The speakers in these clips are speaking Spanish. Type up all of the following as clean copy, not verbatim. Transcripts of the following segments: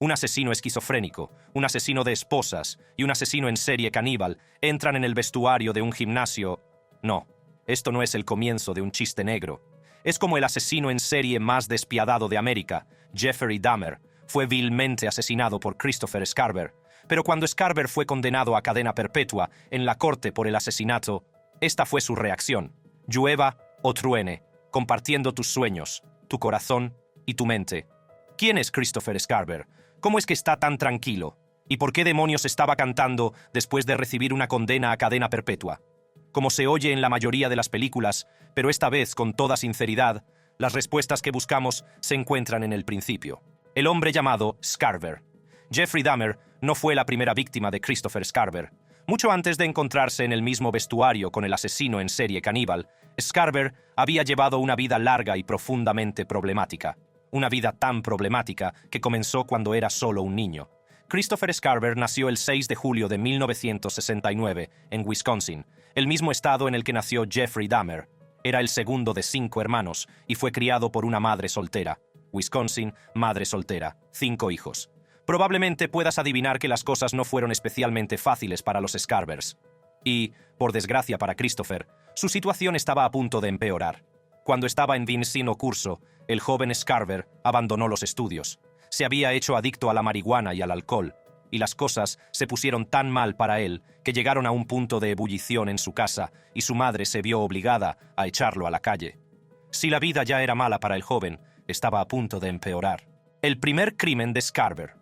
Un asesino esquizofrénico, un asesino de esposas y un asesino en serie caníbal entran en el vestuario de un gimnasio. No, esto no es el comienzo de un chiste negro. Es como el asesino en serie más despiadado de América, Jeffrey Dahmer, fue vilmente asesinado por Christopher Scarver. Pero cuando Scarver fue condenado a cadena perpetua en la corte por el asesinato, esta fue su reacción: llueva o truene, compartiendo tus sueños, tu corazón y tu mente. ¿Quién es Christopher Scarver? ¿Cómo es que está tan tranquilo? ¿Y por qué demonios estaba cantando después de recibir una condena a cadena perpetua? Como se oye en la mayoría de las películas, pero esta vez con toda sinceridad, las respuestas que buscamos se encuentran en el principio. El hombre llamado Scarver. Jeffrey Dahmer no fue la primera víctima de Christopher Scarver. Mucho antes de encontrarse en el mismo vestuario con el asesino en serie caníbal, Scarver había llevado una vida larga y profundamente problemática. Una vida tan problemática que comenzó cuando era solo un niño. Christopher Scarver nació el 6 de julio de 1969 en Wisconsin, el mismo estado en el que nació Jeffrey Dahmer. Era el segundo de 5 hermanos y fue criado por una madre soltera. Wisconsin, madre soltera, 5 hijos. Probablemente puedas adivinar que las cosas no fueron especialmente fáciles para los Scarvers. Y, por desgracia para Christopher, su situación estaba a punto de empeorar. Cuando estaba en décimo curso, el joven Scarver abandonó los estudios. Se había hecho adicto a la marihuana y al alcohol, y las cosas se pusieron tan mal para él que llegaron a un punto de ebullición en su casa y su madre se vio obligada a echarlo a la calle. Si la vida ya era mala para el joven, estaba a punto de empeorar. El primer crimen de Scarver.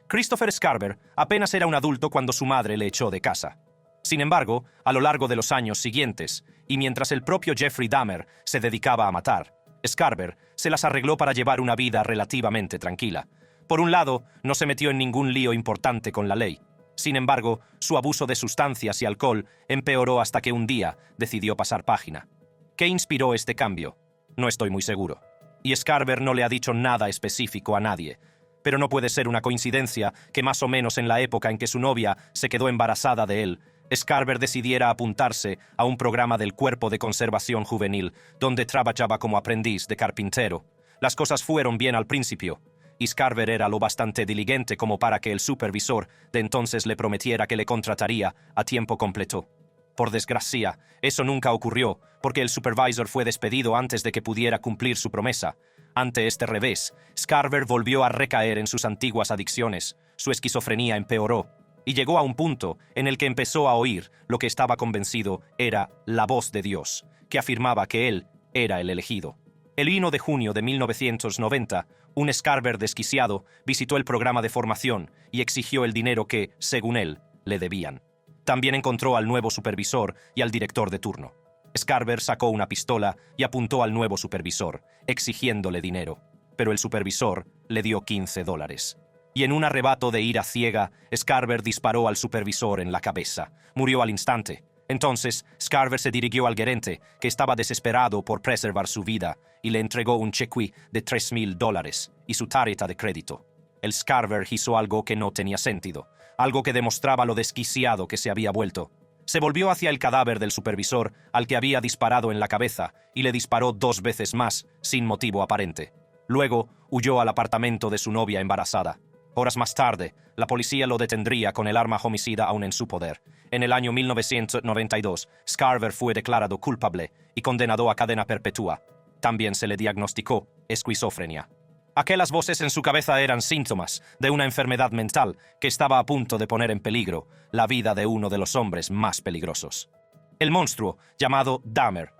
Christopher Scarver apenas era un adulto cuando su madre le echó de casa. Sin embargo, a lo largo de los años siguientes, y mientras el propio Jeffrey Dahmer se dedicaba a matar, Scarver se las arregló para llevar una vida relativamente tranquila. Por un lado, no se metió en ningún lío importante con la ley. Sin embargo, su abuso de sustancias y alcohol empeoró hasta que un día decidió pasar página. ¿Qué inspiró este cambio? No estoy muy seguro. Y Scarver no le ha dicho nada específico a nadie. Pero no puede ser una coincidencia que más o menos en la época en que su novia se quedó embarazada de él, Scarver decidiera apuntarse a un programa del Cuerpo de Conservación Juvenil, donde trabajaba como aprendiz de carpintero. Las cosas fueron bien al principio, y Scarver era lo bastante diligente como para que el supervisor de entonces le prometiera que le contrataría a tiempo completo. Por desgracia, eso nunca ocurrió, porque el supervisor fue despedido antes de que pudiera cumplir su promesa. Ante este revés, Scarver volvió a recaer en sus antiguas adicciones, su esquizofrenia empeoró, y llegó a un punto en el que empezó a oír lo que estaba convencido era la voz de Dios, que afirmaba que él era el elegido. El 1 de junio de 1990, un Scarver desquiciado visitó el programa de formación y exigió el dinero que, según él, le debían. También encontró al nuevo supervisor y al director de turno. Scarver sacó una pistola y apuntó al nuevo supervisor, exigiéndole dinero, pero el supervisor le dio $15. Y en un arrebato de ira ciega, Scarver disparó al supervisor en la cabeza. Murió al instante. Entonces, Scarver se dirigió al gerente, que estaba desesperado por preservar su vida, y le entregó un cheque de $3,000 y su tarjeta de crédito. El Scarver hizo algo que no tenía sentido, algo que demostraba lo desquiciado que se había vuelto. Se volvió hacia el cadáver del supervisor, al que había disparado en la cabeza, y le disparó 2 veces más, sin motivo aparente. Luego, huyó al apartamento de su novia embarazada. Horas más tarde, la policía lo detendría con el arma homicida aún en su poder. En el año 1992, Scarver fue declarado culpable y condenado a cadena perpetua. También se le diagnosticó esquizofrenia. Aquellas voces en su cabeza eran síntomas de una enfermedad mental que estaba a punto de poner en peligro la vida de uno de los hombres más peligrosos. El monstruo llamado Dahmer.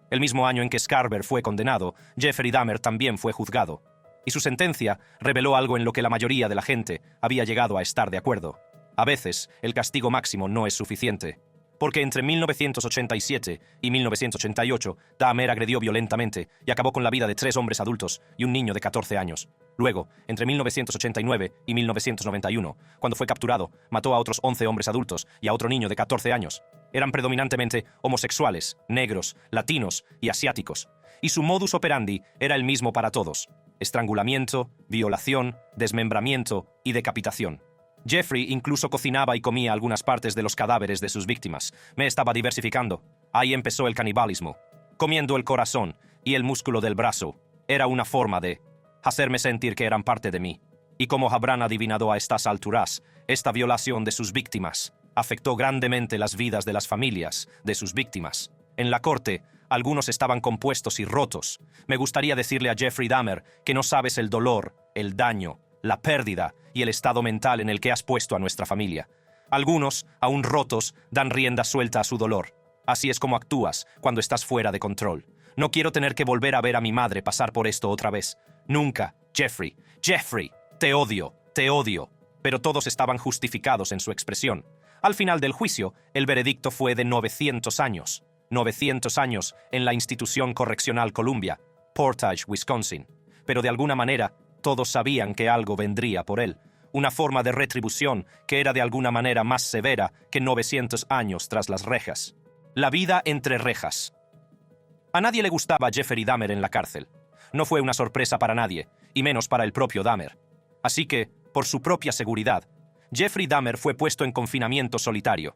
El mismo año en que Scarver fue condenado, Jeffrey Dahmer también fue juzgado. Y su sentencia reveló algo en lo que la mayoría de la gente había llegado a estar de acuerdo. A veces, el castigo máximo no es suficiente. Porque entre 1987 y 1988, Dahmer agredió violentamente y acabó con la vida de 3 hombres adultos y un niño de 14 años. Luego, entre 1989 y 1991, cuando fue capturado, mató a otros 11 hombres adultos y a otro niño de 14 años. Eran predominantemente homosexuales, negros, latinos y asiáticos. Y su modus operandi era el mismo para todos: estrangulamiento, violación, desmembramiento y decapitación. Jeffrey incluso cocinaba y comía algunas partes de los cadáveres de sus víctimas. Me estaba diversificando. Ahí empezó el canibalismo. Comiendo el corazón y el músculo del brazo. Era una forma de hacerme sentir que eran parte de mí. Y como habrán adivinado a estas alturas, esta violación de sus víctimas afectó grandemente las vidas de las familias de sus víctimas. En la corte, algunos estaban compuestos y rotos. Me gustaría decirle a Jeffrey Dahmer que no sabes el dolor, el daño, la pérdida y el estado mental en el que has puesto a nuestra familia. Algunos, aún rotos, dan rienda suelta a su dolor. Así es como actúas cuando estás fuera de control. No quiero tener que volver a ver a mi madre pasar por esto otra vez. Nunca, Jeffrey. Jeffrey, te odio, te odio. Pero todos estaban justificados en su expresión. Al final del juicio, el veredicto fue de 900 años. 900 años en la institución correccional Columbia, Portage, Wisconsin. Pero de alguna manera, todos sabían que algo vendría por él. Una forma de retribución que era de alguna manera más severa que 900 años tras las rejas. La vida entre rejas. A nadie le gustaba Jeffrey Dahmer en la cárcel. No fue una sorpresa para nadie, y menos para el propio Dahmer. Así que, por su propia seguridad, Jeffrey Dahmer fue puesto en confinamiento solitario.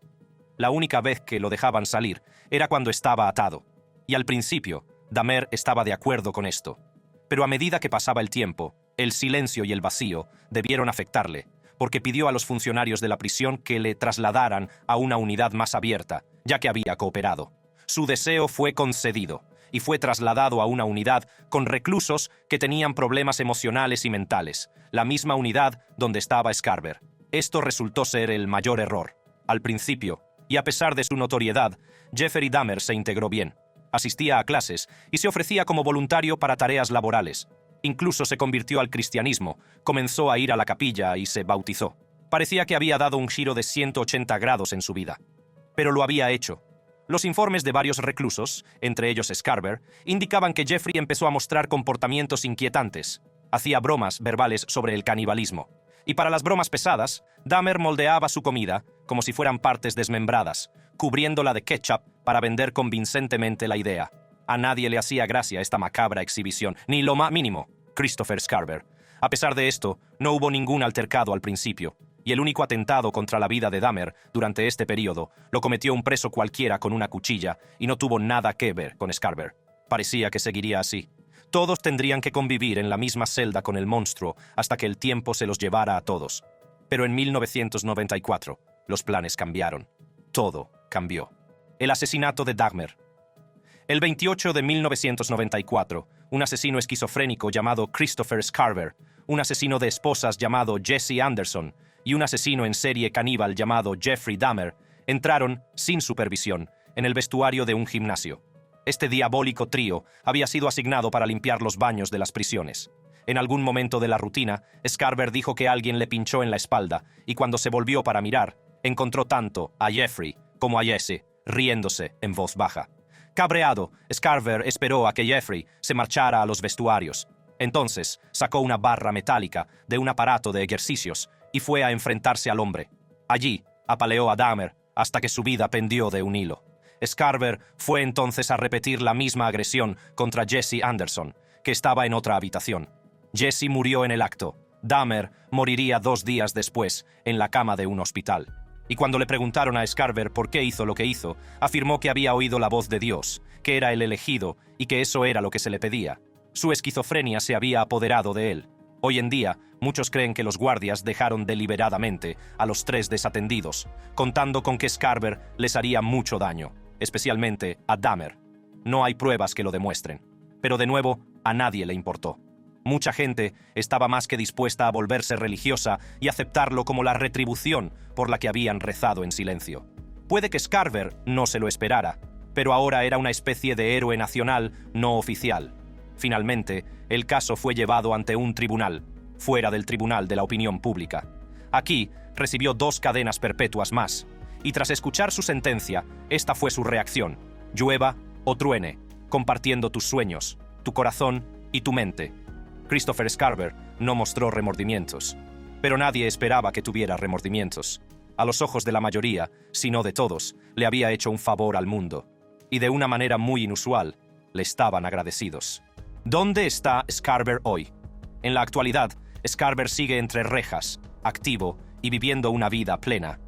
La única vez que lo dejaban salir era cuando estaba atado. Y al principio, Dahmer estaba de acuerdo con esto. Pero a medida que pasaba el tiempo, el silencio y el vacío debieron afectarle, porque pidió a los funcionarios de la prisión que le trasladaran a una unidad más abierta, ya que había cooperado. Su deseo fue concedido, y fue trasladado a una unidad con reclusos que tenían problemas emocionales y mentales, la misma unidad donde estaba Scarver. Esto resultó ser el mayor error. Al principio, y a pesar de su notoriedad, Jeffrey Dahmer se integró bien. Asistía a clases y se ofrecía como voluntario para tareas laborales. Incluso se convirtió al cristianismo, comenzó a ir a la capilla y se bautizó. Parecía que había dado un giro de 180 grados en su vida. Pero lo había hecho. Los informes de varios reclusos, entre ellos Scarver, indicaban que Jeffrey empezó a mostrar comportamientos inquietantes. Hacía bromas verbales sobre el canibalismo. Y para las bromas pesadas, Dahmer moldeaba su comida como si fueran partes desmembradas, cubriéndola de ketchup para vender convincentemente la idea. A nadie le hacía gracia esta macabra exhibición, ni lo más mínimo, Christopher Scarver. A pesar de esto, no hubo ningún altercado al principio, y el único atentado contra la vida de Dahmer durante este periodo lo cometió un preso cualquiera con una cuchilla y no tuvo nada que ver con Scarver. Parecía que seguiría así. Todos tendrían que convivir en la misma celda con el monstruo hasta que el tiempo se los llevara a todos. Pero en 1994, los planes cambiaron. Todo cambió. El asesinato de Dahmer. El 28 de 1994, un asesino esquizofrénico llamado Christopher Scarver, un asesino de esposas llamado Jesse Anderson y un asesino en serie caníbal llamado Jeffrey Dahmer entraron, sin supervisión, en el vestuario de un gimnasio. Este diabólico trío había sido asignado para limpiar los baños de las prisiones. En algún momento de la rutina, Scarver dijo que alguien le pinchó en la espalda y cuando se volvió para mirar, encontró tanto a Jeffrey como a Jesse riéndose en voz baja. Cabreado, Scarver esperó a que Jeffrey se marchara a los vestuarios. Entonces, sacó una barra metálica de un aparato de ejercicios y fue a enfrentarse al hombre. Allí, apaleó a Dahmer hasta que su vida pendió de un hilo. Scarver fue entonces a repetir la misma agresión contra Jesse Anderson, que estaba en otra habitación. Jesse murió en el acto. Dahmer moriría 2 días después en la cama de un hospital. Y cuando le preguntaron a Scarver por qué hizo lo que hizo, afirmó que había oído la voz de Dios, que era el elegido y que eso era lo que se le pedía. Su esquizofrenia se había apoderado de él. Hoy en día, muchos creen que los guardias dejaron deliberadamente a los 3 desatendidos, contando con que Scarver les haría mucho daño, especialmente a Dahmer. No hay pruebas que lo demuestren. Pero de nuevo, a nadie le importó. Mucha gente estaba más que dispuesta a volverse religiosa y aceptarlo como la retribución por la que habían rezado en silencio. Puede que Scarver no se lo esperara, pero ahora era una especie de héroe nacional no oficial. Finalmente, el caso fue llevado ante un tribunal, fuera del tribunal de la opinión pública. Aquí recibió 2 cadenas perpetuas más, y tras escuchar su sentencia, esta fue su reacción: llueva o truene, compartiendo tus sueños, tu corazón y tu mente. Christopher Scarver no mostró remordimientos, pero nadie esperaba que tuviera remordimientos. A los ojos de la mayoría, si no de todos, le había hecho un favor al mundo, y de una manera muy inusual, le estaban agradecidos. ¿Dónde está Scarver hoy? En la actualidad, Scarver sigue entre rejas, activo y viviendo una vida plena.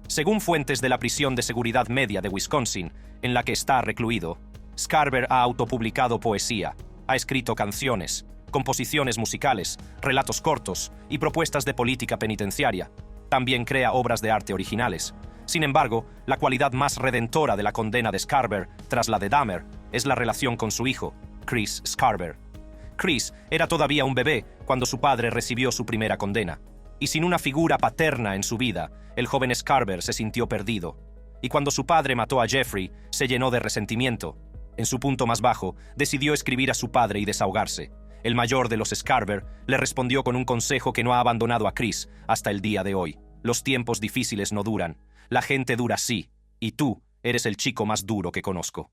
Según fuentes de la prisión de seguridad media de Wisconsin, en la que está recluido, Scarver ha autopublicado poesía, ha escrito canciones, composiciones musicales, relatos cortos y propuestas de política penitenciaria. También crea obras de arte originales. Sin embargo, la cualidad más redentora de la condena de Scarver, tras la de Dahmer, es la relación con su hijo, Chris Scarver. Chris era todavía un bebé cuando su padre recibió su primera condena, y sin una figura paterna en su vida, el joven Scarver se sintió perdido. Y cuando su padre mató a Jeffrey, se llenó de resentimiento. En su punto más bajo, decidió escribir a su padre y desahogarse. El mayor de los Scarver le respondió con un consejo que no ha abandonado a Chris hasta el día de hoy. Los tiempos difíciles no duran. La gente dura sí, y tú eres el chico más duro que conozco.